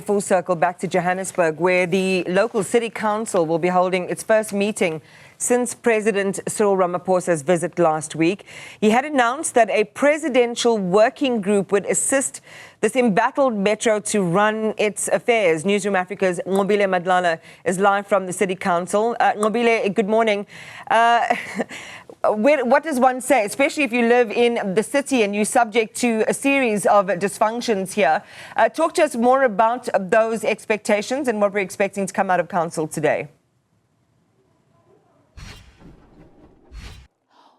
Full circle back to Johannesburg, where the local city council will be holding its first meeting since President Cyril Ramaphosa's visit last week. He had announced that a presidential working group would assist this embattled metro to run its affairs. Newzroom Afrika's Nqobile Madlala is live from the city council. Nqobile, good morning. What does one say, especially if you live in the city and you're subject to a series of dysfunctions here? Talk to us more about those expectations and what we're expecting to come out of council today.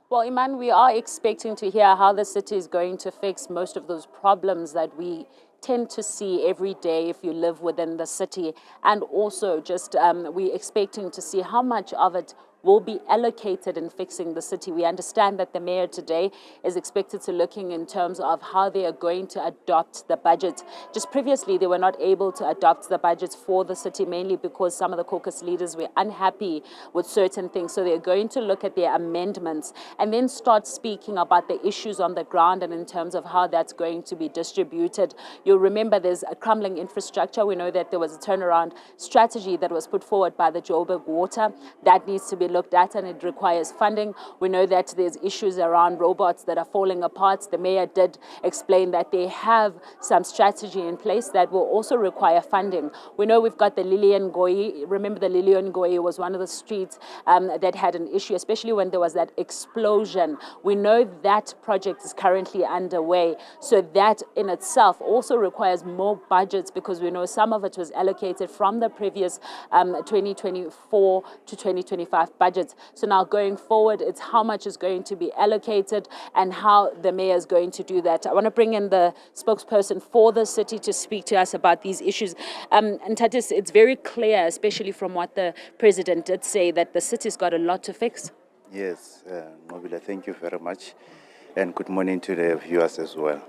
Well, Iman, we are expecting to hear how the city is going to fix most of those problems that we tend to see every day if you live within the city. And also just we're expecting to see how much of it will be allocated in fixing the city. We understand that the mayor today is expected to looking in terms of how they are going to adopt the budget. Just previously, they were not able to adopt the budget for the city, mainly because some of the caucus leaders were unhappy with certain things. So they're going to look at their amendments and then start speaking about the issues on the ground and in terms of how that's going to be distributed. You'll remember there's a crumbling infrastructure. We know that there was a turnaround strategy that was put forward by the Joburg water that needs to be looked at, and it requires funding. We know that there's issues around robots that are falling apart. The mayor did explain that they have some strategy in place that will also require funding. We know we've got the Lillian Ngoyi. Remember, the Lillian Ngoyi was one of the streets that had an issue, especially when there was that explosion. We know that project is currently underway. So that in itself also requires more budgets, because we know some of it was allocated from the previous 2024 to 2025 budgets. So now going forward, it's how much is going to be allocated and how the mayor is going to do that. I want to bring in the spokesperson for the city to speak to us about these issues. Nthatisi, it's very clear, especially from what the president did say, that the city's got a lot to fix. Yes, Nqobile, thank you very much. And good morning to the viewers as well.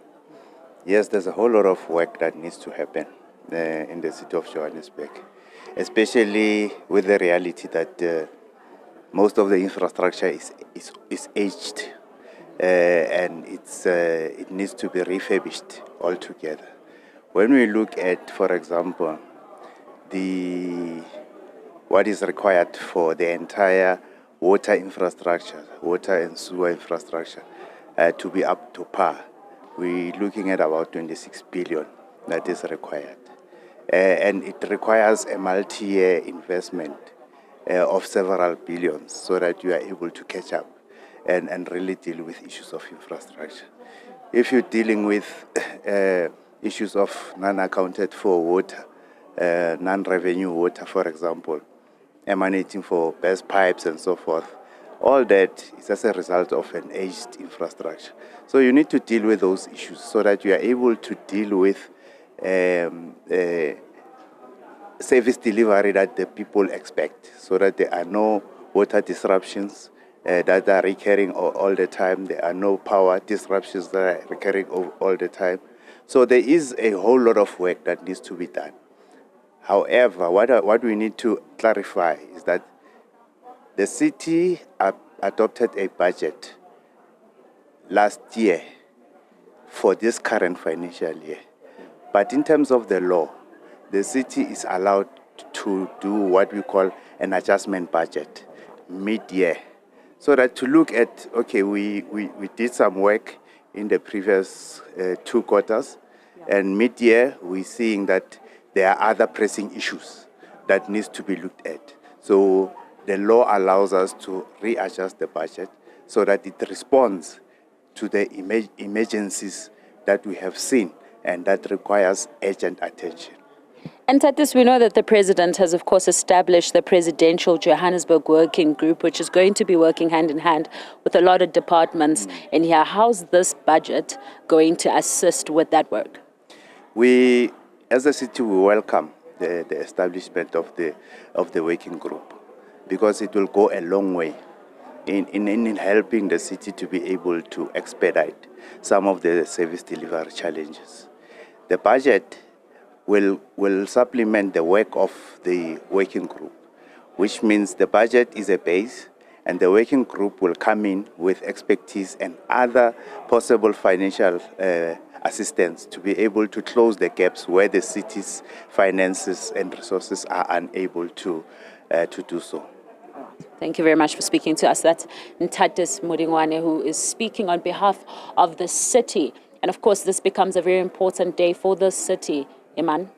Yes, there's a whole lot of work that needs to happen in the city of Johannesburg, especially with the reality that most of the infrastructure is aged and it needs to be refurbished altogether. When we look at, for example, what is required for the entire water infrastructure, water and sewer infrastructure, to be up to par, we're looking at about 26 billion that is required. And it requires a multi-year investment of several billions so that you are able to catch up and really deal with issues of infrastructure. If you're dealing with issues of non-accounted for water, non-revenue water, for example, emanating for best pipes and so forth, all that is as a result of an aged infrastructure. So you need to deal with those issues so that you are able to deal with service delivery that the people expect, so that there are no water disruptions that are recurring all the time. There are no power disruptions that are recurring all the time. So there is a whole lot of work that needs to be done. However, what we need to clarify is that the city adopted a budget last year for this current financial year. But in terms of the law, the city is allowed to do what we call an adjustment budget mid-year. So that to look at, okay, we did some work in the previous 2 quarters, and mid-year we're seeing that there are other pressing issues that needs to be looked at. So the law allows us to readjust the budget so that it responds to the emergencies that we have seen and that requires urgent attention. And Nthatisi, we know that the president has, of course, established the Presidential Johannesburg Working Group, which is going to be working hand in hand with a lot of departments in here. How's this budget going to assist with that work? We, as a city, we welcome the establishment of the working group, because it will go a long way in helping the city to be able to expedite some of the service delivery challenges. The budget will supplement the work of the working group, which means the budget is a base, And the working group will come in with expertise and other possible financial assistance to be able to close the gaps where the city's finances and resources are unable to do so. Thank you very much for speaking to us. That's Nthatisi Modingoane, who is speaking on behalf of the city. And of course, this becomes a very important day for the city. Iman?